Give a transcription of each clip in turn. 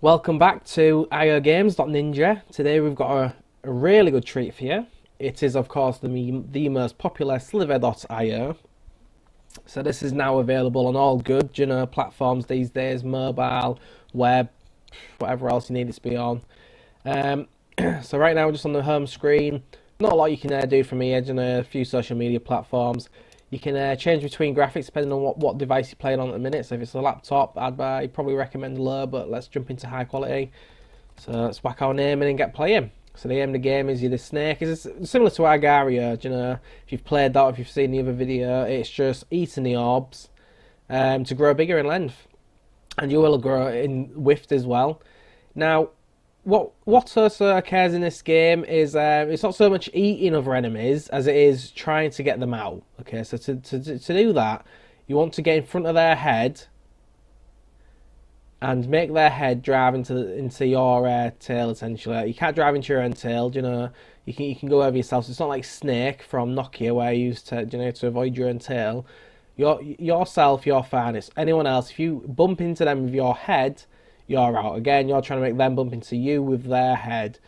Welcome back to iogames.ninja. Today we've got a really good treat for you. It is, of course, the most popular sliver.io. So this is now available on all good, platforms these days, mobile, web, whatever else you need it to be on. Um, so right now we're just on the home screen. Not a lot you can do from here, a few social media platforms. You can change between graphics depending on what device you're playing on at the minute. So if it's a laptop, I'd probably recommend low, but let's jump into high quality. So let's whack our name in and get playing. So the aim of the game is you're the snake. It's similar to Agario, if you've played that, if you've seen the other video, it's just eating the orbs to grow bigger in length. And you will grow in width as well. Now, what also occurs in this game is it's not so much eating other enemies as it is trying to get them out. Okay, so to do that, you want to get in front of their head and make their head drive into your tail. Essentially, you can't drive into your own tail. You can go over yourself. So it's not like Snake from Nokia where you used to to avoid your own tail. Yourself, you're fine. It's anyone else. If you bump into them with your head, you're out. Again, you're trying to make them bump into you with their head.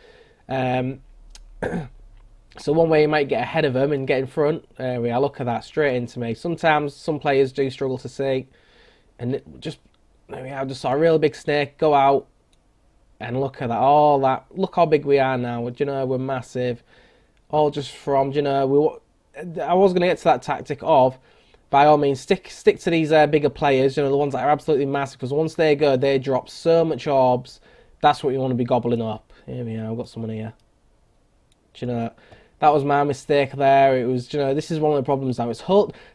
So one way you might get ahead of them and get in front. There we are. Look at that, straight into me. Sometimes some players do struggle to see, and there we are. Just saw a real big snake go out, and look at that. All that. Look how big we are now. We're massive. All just from I was going to get to that tactic of, by all means, stick to these bigger players, the ones that are absolutely massive, because once they go, they drop so much orbs. That's what you want to be gobbling up. Here we are, I've got someone here. That was my mistake there. It was, this is one of the problems now.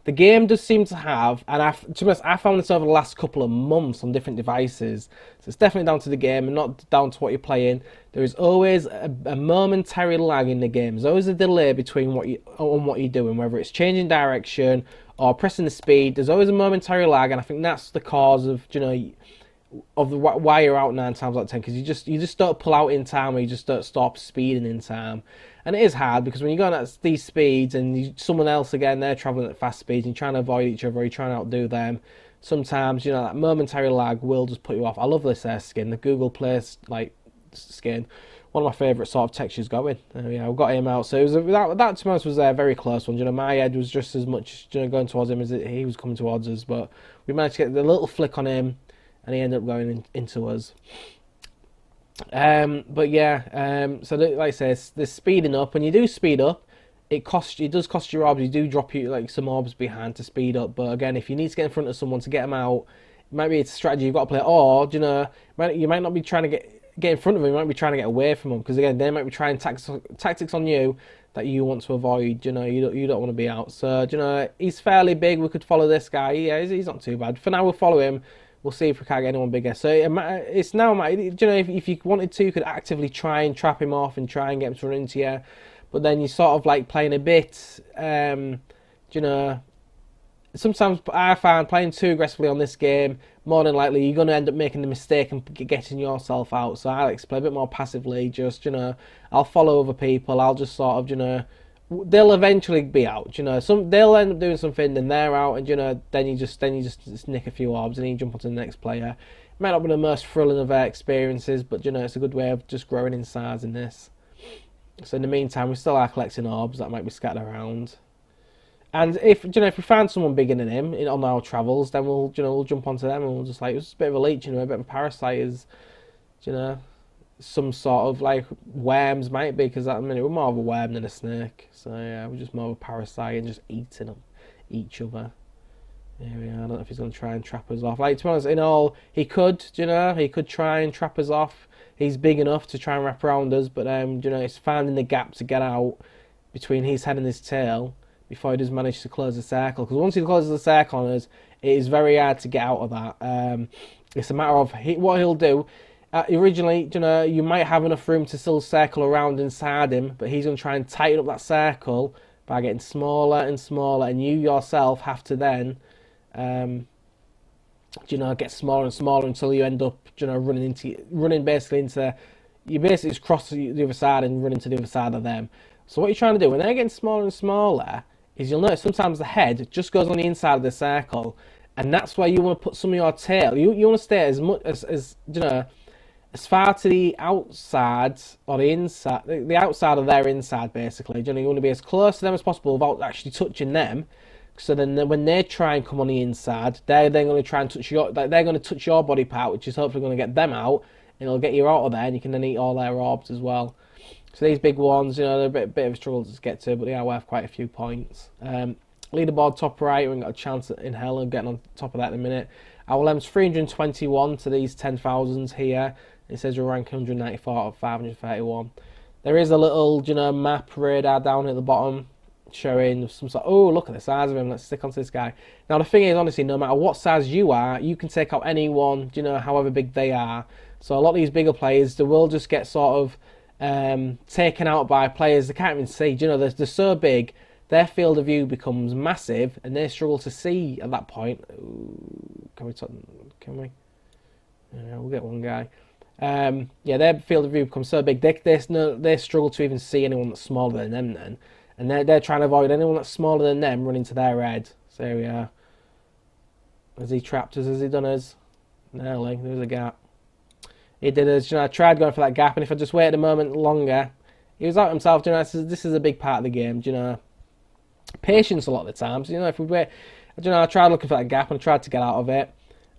The game does seem to have, and to be honest, I found this over the last couple of months on different devices. So it's definitely down to the game and not down to what you're playing. There is always a momentary lag in the game. There's always a delay between what you're doing, whether it's changing direction or pressing the speed. There's always a momentary lag, and I think that's the cause of why you're out 9 times out of 10, because you just don't pull out in time, or you just don't stop speeding in time. And it is hard because when you're going at these speeds and someone else again, they're traveling at fast speeds and you're trying to avoid each other, you're trying to outdo them. Sometimes that momentary lag will just put you off. I love this skin, the Google Play skin. One of my favourite sort of textures going. I've got him out. So that to us was a very close one. My head was just as much going towards him as he was coming towards us, but we managed to get the little flick on him, and he ended up going into us. But yeah, so like I say, the speeding up. When you do speed up, it does cost you orbs. You do drop some orbs behind to speed up. But again, if you need to get in front of someone to get them out, it might be a strategy you've got to play. Or you might not be trying to get in front of them. You might be trying to get away from them, because again, they might be trying tactics on you that you want to avoid. You don't want to be out. So he's fairly big. We could follow this guy. Yeah, he's not too bad. For now, we'll follow him. We'll see if we can't get anyone bigger. So it's now, if you wanted to, you could actively try and trap him off and try and get him to run into you. But then you're sort of like playing a bit, sometimes I find playing too aggressively on this game, more than likely you're going to end up making the mistake and getting yourself out. So I like to play a bit more passively. I'll follow other people. I'll just sort of, they'll eventually be out. They'll end up doing something and they're out, and then you just nick a few orbs and then you jump onto the next player. It might not be the most thrilling of experiences, but it's a good way of just growing in size in this. So in the meantime, we still are collecting orbs that might be scattered around. And if we find someone bigger than him on our travels, then we'll jump onto them and we'll just it's a bit of a leech, a bit of a parasite is, some sort of like worms might be, because we're more of a worm than a snake. So yeah, we're just more of a parasite and just eating them, each other. There we are. I don't know if he's going to try and trap us off. Like, to be honest, he could try and trap us off. He's big enough to try and wrap around us, but it's finding the gap to get out between his head and his tail before he does manage to close the circle. Because once he closes the circle on us, it is very hard to get out of that. It's a matter of what he'll do. Originally, you might have enough room to still circle around inside him, but he's going to try and tighten up that circle by getting smaller and smaller, and you yourself have to then, get smaller and smaller until you end up, running basically into, you basically just cross the other side and run into the other side of them. So what you're trying to do when they're getting smaller and smaller is you'll notice sometimes the head just goes on the inside of the circle, and that's why you want to put some of your tail. You want to stay as much as as far to the outside or the inside, the outside of their inside, basically. You know, you want to be as close to them as possible without actually touching them. So then, when they try and come on the inside, they're then going to try and touch your, like they're going to touch your body part, which is hopefully going to get them out, and it'll get you out of there, and you can then eat all their orbs as well. So these big ones, you know, they're a bit of a struggle to get to, but they are worth quite a few points. Leaderboard top right, we haven't got a chance in hell of getting on top of that in a minute. Our LM's 321 to these 10,000s here. It says we're ranking 194 of 531. There is a little, you know, map radar down at the bottom showing some sort of, oh, look at the size of him, let's stick onto this guy. Now, the thing is, honestly, no matter what size you are, you can take out anyone, you know, however big they are. So a lot of these bigger players, they will just get sort of taken out by players they can't even see. You know, they're so big, their field of view becomes massive, and they struggle to see at that point. Ooh, can we? Yeah, we'll get one guy. Yeah, their field of view becomes so big, they struggle to even see anyone that's smaller than them then. And they're trying to avoid anyone that's smaller than them running to their head. So there we are. Has he trapped us? Has he done us? Nearly. There's a gap. He did us. You know, I tried going for that gap, and if I just waited a moment longer, he was out himself. You know, this is a big part of the game. You know, patience a lot of the times. You know, if we wait, you know, I tried looking for that gap and I tried to get out of it,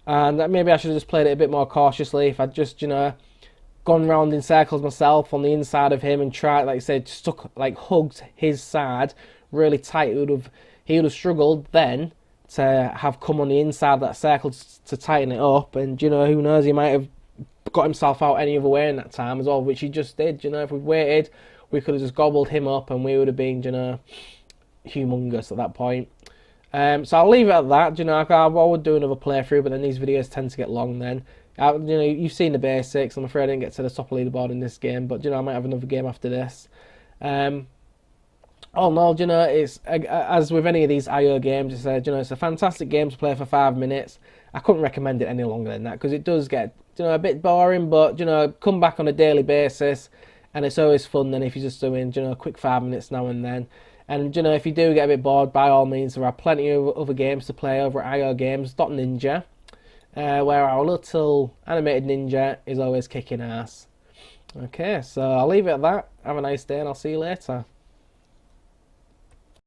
and maybe I should have just played it a bit more cautiously. If I'd just, you know, gone round in circles myself on the inside of him and tried, like I said, hugged his side really tight, he would have struggled then to have come on the inside of that circle to tighten it up. And, you know, who knows, he might have got himself out any other way in that time as well, which he just did. You know, if we'd waited, we could have just gobbled him up and we would have been, you know, humongous at that point. So I'll leave it at that. You know, I would do another playthrough, but then these videos tend to get long then. You know, you've seen the basics. I'm afraid I didn't get to the top of the leaderboard in this game, but, you know, I might have another game after this. All in all, you know, it's, as with any of these IO games, you know, it's a fantastic game to play for 5 minutes. I couldn't recommend it any longer than that, because it does get, you know, a bit boring, but, you know, come back on a daily basis, and it's always fun then if you're just doing, you know, a quick 5 minutes now and then. And, you know, if you do get a bit bored, by all means, there are plenty of other games to play over at iogames.ninja, where our little animated ninja is always kicking ass. Okay, so I'll leave it at that. Have a nice day, and I'll see you later.